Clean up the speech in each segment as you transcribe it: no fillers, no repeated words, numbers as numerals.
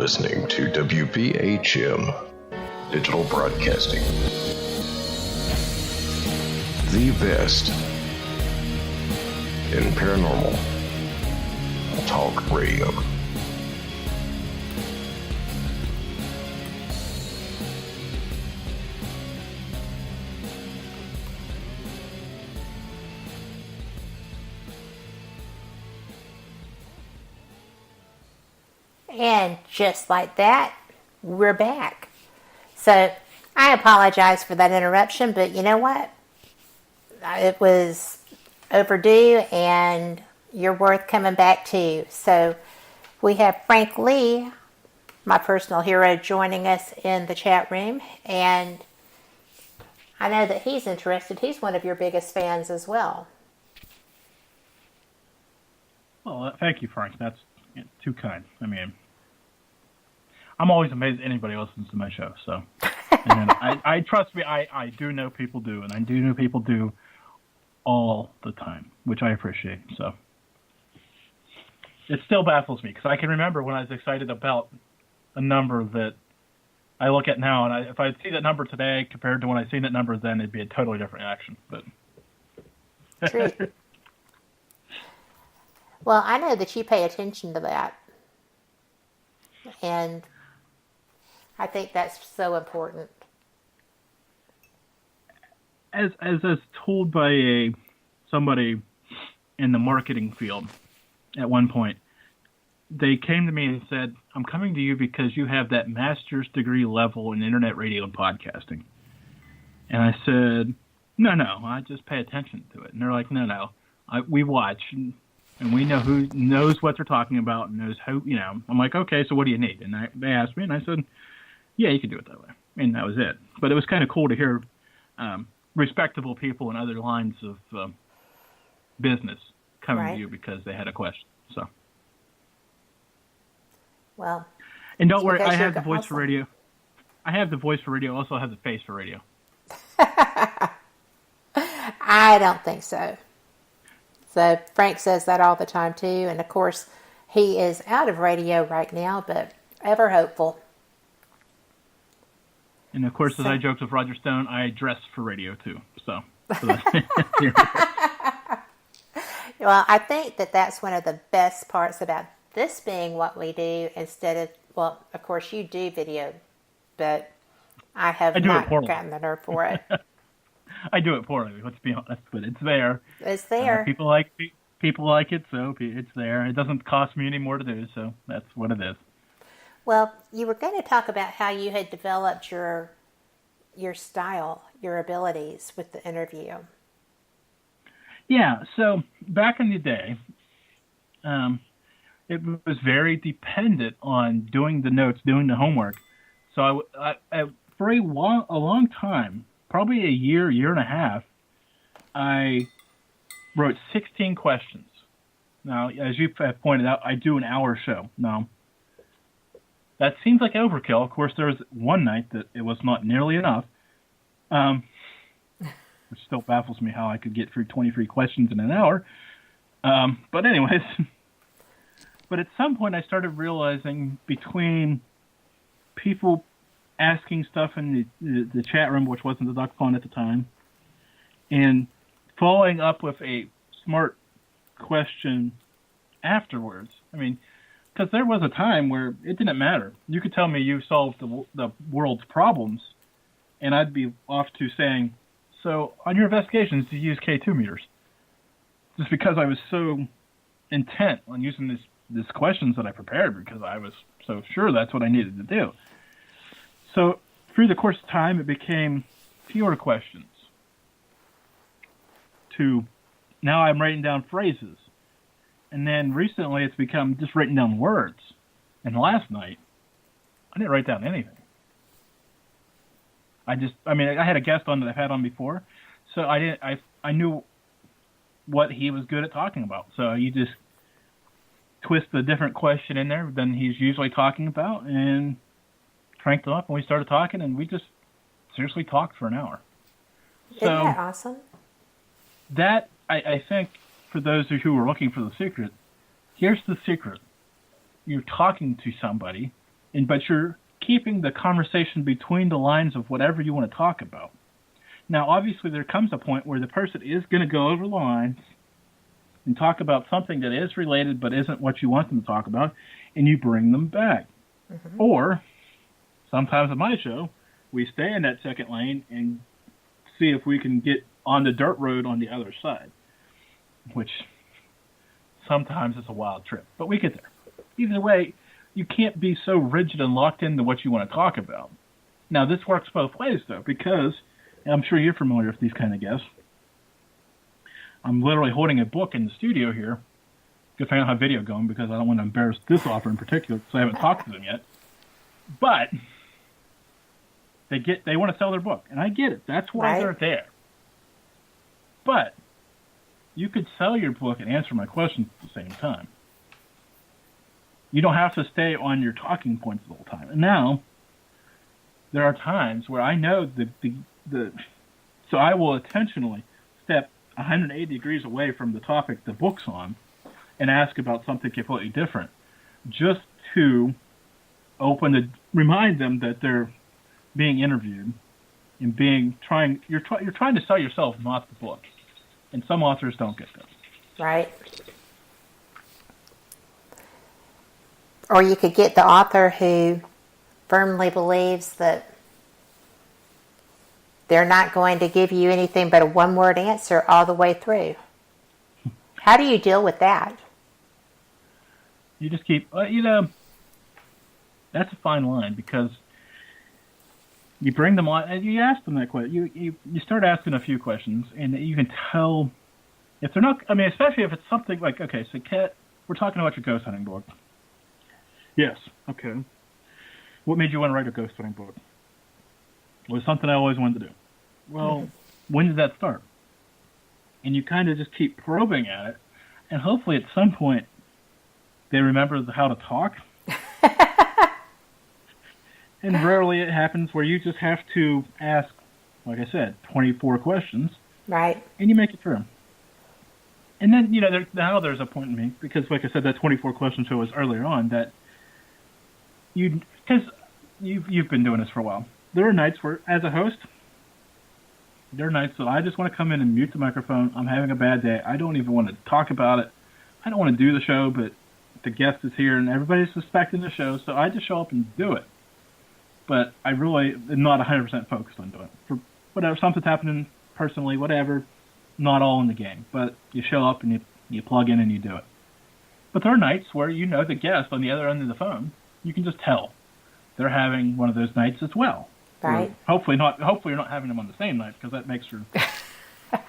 listening to WPHM Digital Broadcasting, the best in paranormal talk radio. And just like that, we're back. So I apologize for that interruption, but you know what? It was overdue and you're worth coming back to. So we have Frank Lee, my personal hero, joining us in the chat room. And I know that he's interested. He's one of your biggest fans as well. Well, thank you, Frank. That's too kind. I mean, I'm always amazed anybody listens to my show. So, and I trust me, I do know people do, and I do know people do all the time, which I appreciate. So, it still baffles me because I can remember when I was excited about a number that I look at now, and if I see that number today compared to when I seen that number then, it'd be a totally different action. But true. Well, I know that you pay attention to that, and I think that's so important. As told by somebody in the marketing field at one point, they came to me and said, "I'm coming to you because you have that master's degree level in internet radio and podcasting." And I said, "No, I just pay attention to it." And they're like, "No, we watch." And we know who knows what they're talking about and knows how, I'm like, okay, so what do you need? And they asked me, and I said, yeah, you can do it that way. And that was it. But it was kind of cool to hear respectable people in other lines of business coming to you because they had a question. So, well, and don't worry, I have the voice for radio. I have the voice for radio. Also have the face for radio. I don't think so. So Frank says that all the time too, and of course he is out of radio right now, but ever hopeful. And of course, as I joked with Roger Stone, I dress for radio too. So well, I think that's one of the best parts about this being what we do instead of, well, of course you do video, but I have not gotten the nerve for it. I do it poorly, let's be honest, but it's there. It's there. People like it, so it's there. It doesn't cost me any more to do, so that's what it is. Well, you were going to talk about how you had developed your style, your abilities with the interview. Yeah, so back in the day, it was very dependent on doing the notes, doing the homework. So I for a long time, probably a year and a half, I wrote 16 questions. Now, as you have pointed out, I do an hour show. Now, that seems like overkill. Of course, there was one night that it was not nearly enough, which still baffles me how I could get through 23 questions in an hour. But anyways, but at some point I started realizing between people asking stuff in the chat room, which wasn't the duck pond at the time, and following up with a smart question afterwards. I mean, because there was a time where it didn't matter. You could tell me you solved the world's problems, and I'd be off to saying, so on your investigations, do you use K2 meters? Just because I was so intent on using these questions that I prepared because I was so sure that's what I needed to do. So through the course of time, it became fewer questions to now I'm writing down phrases. And then recently it's become just writing down words. And last night, I didn't write down anything. I had a guest on that I've had on before, so I knew what he was good at talking about. So you just twist a different question in there than he's usually talking about and cranked it up, and we started talking, and we just seriously talked for an hour. Isn't that awesome? That, I think, for those who are looking for the secret, here's the secret. You're talking to somebody, but you're keeping the conversation between the lines of whatever you want to talk about. Now, obviously, there comes a point where the person is going to go over the lines and talk about something that is related but isn't what you want them to talk about, and you bring them back. Mm-hmm. Or, sometimes on my show, we stay in that second lane and see if we can get on the dirt road on the other side, which sometimes is a wild trip, but we get there. Either way, you can't be so rigid and locked into what you want to talk about. Now, this works both ways, though, because, and I'm sure you're familiar with these kind of guests, I'm literally holding a book in the studio here, because I don't have video going, because I don't want to embarrass this author in particular, because I haven't talked to them yet. But they want to sell their book, and I get it. That's why they're there. But you could sell your book and answer my questions at the same time. You don't have to stay on your talking points the whole time. And now, there are times where I know so I will intentionally step 180 degrees away from the topic the book's on and ask about something completely different, just to remind them that they're being interviewed and you're trying to sell yourself, not the book. And some authors don't get that. Right. Or you could get the author who firmly believes that they're not going to give you anything but a one-word answer all the way through. How do you deal with that? You just keep, that's a fine line, because you bring them on and you ask them that question. You start asking a few questions, and you can tell if they're not, especially if it's something like, okay, so Kat, we're talking about your ghost hunting book. Yes. Okay. What made you want to write a ghost hunting book? Well, it's something I always wanted to do. Well, when did that start? And you kind of just keep probing at it, and hopefully at some point they remember how to talk. And rarely it happens where you just have to ask, like I said, 24 questions. Right. And you make it through. And then, now there's a point in me, because like I said, that 24 question show was earlier on, that because you've been doing this for a while. There are nights where, as a host, there are nights that I just want to come in and mute the microphone. I'm having a bad day. I don't even want to talk about it. I don't want to do the show, but the guest is here and everybody's suspecting the show, so I just show up and do it. But I really am not 100% focused on doing it. For whatever, something's happening personally, whatever, not all in the game. But you show up and you plug in and you do it. But there are nights where the guest on the other end of the phone, you can just tell they're having one of those nights as well. Right. Or hopefully you're not having them on the same night, because that makes for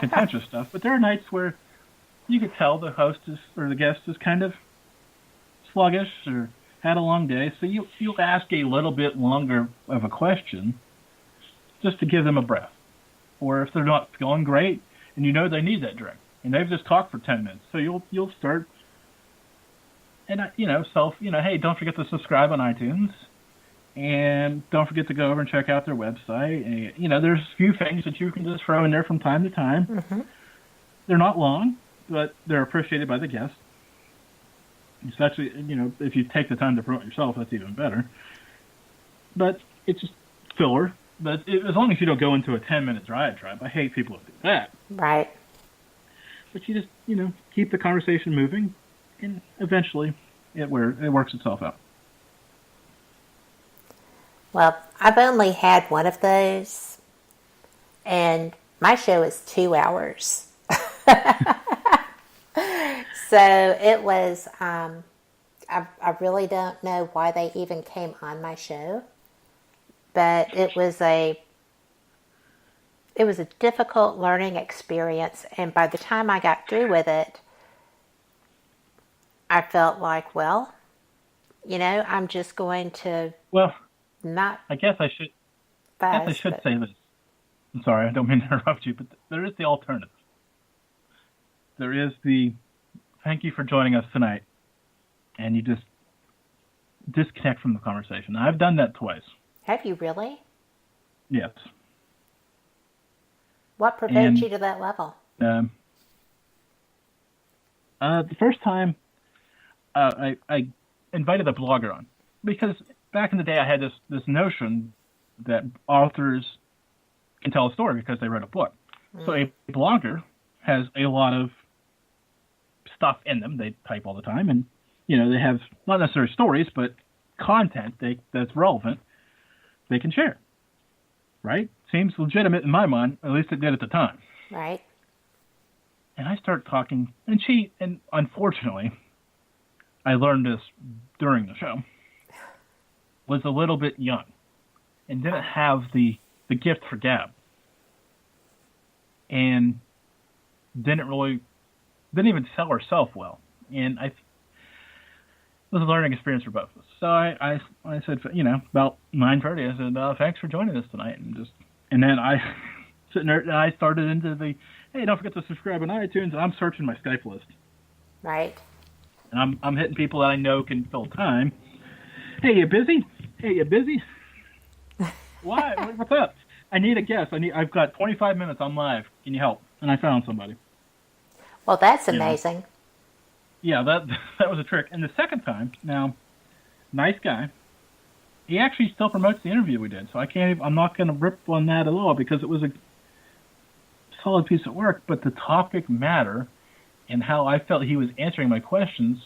contentious stuff. But there are nights where you could tell the host or the guest is kind of sluggish or had a long day, so you'll ask a little bit longer of a question just to give them a breath. Or if they're not feeling great and they need that drink and they've just talked for 10 minutes, so you'll start and hey, don't forget to subscribe on iTunes, and don't forget to go over and check out their website. And, there's a few things that you can just throw in there from time to time. Mm-hmm. They're not long, but they're appreciated by the guests. Especially, if you take the time to promote yourself, that's even better. But it's just filler. But as long as you don't go into a 10-minute diatribe, I hate people who do that. Right. But you just, keep the conversation moving, and eventually it works itself out. Well, I've only had one of those, and my show is 2 hours. So it was, I really don't know why they even came on my show, but it was a difficult learning experience, and by the time I got through with it, I felt like, I'm just going to not. I guess I should say this. I'm sorry, I don't mean to interrupt you, but there is the alternative. There is the thank you for joining us tonight, and you just disconnect from the conversation. I've done that twice. Have you really? Yes. What provoked you to that level? The first time, I invited a blogger on, because back in the day, I had this notion that authors can tell a story because they wrote a book. So a blogger has a lot of stuff in them. They type all the time, and they have not necessarily stories, but content that's relevant. They can share. Right? Seems legitimate in my mind. At least it did at the time. Right. And I start talking, and unfortunately, I learned this during the show, was a little bit young and didn't have the gift for gab. And didn't even sell herself well. And it was a learning experience for both of us. So I said, about 9:30, I said, thanks for joining us tonight. And then I sitting there, and I started into the, hey, don't forget to subscribe on iTunes. And I'm searching my Skype list. Right. And I'm hitting people that I know can fill time. Hey, you busy? Why? What's up? I need a guest. I've got 25 minutes. I'm live. Can you help? And I found somebody. Well, that's amazing. Yeah, that was a trick. And the second time, now, nice guy. He actually still promotes the interview we did, so I'm not going to rip on that at all because it was a solid piece of work. But the topic matter and how I felt he was answering my questions,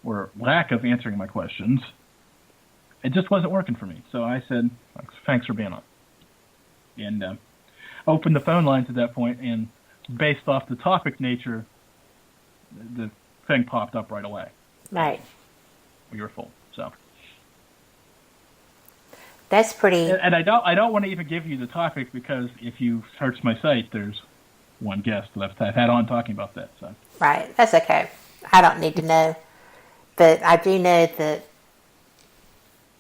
or lack of answering my questions, it just wasn't working for me. So I said, thanks for being on. And opened the phone lines at that point, and based off the topic nature, the thing popped up right away. Right. We were full. So that's pretty. And I don't want to even give you the topic because if you search my site, there's one guest that I've had on talking about that. So right. That's okay. I don't need to know, but I do know that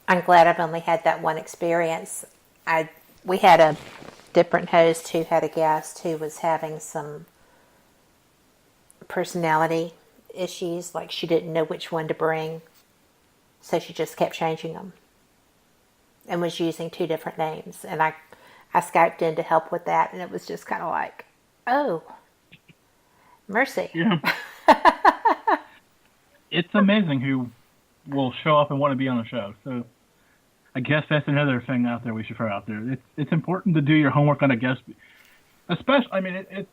I'm glad I've only had that one experience. We had a different host who had a guest who was having some personality issues, like she didn't know which one to bring, so she just kept changing them and was using 2 different names. And I Skyped in to help with that, and it was just kind of like, oh, mercy. Yeah. It's amazing who will show up and want to be on the show. So I guess that's another thing out there we should throw out there. It's important to do your homework on a guest, especially. I mean, it's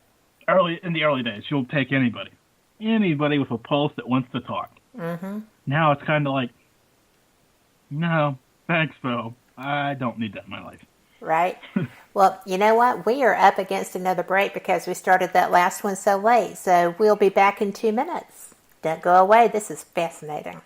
early in the early days. You'll take anybody with a pulse that wants to talk. Mm-hmm. Now it's kind of like, no, thanks, Bo. I don't need that in my life. Right. Well, you know what? We are up against another break because we started that last one so late. So we'll be back in 2 minutes. Don't go away. This is fascinating.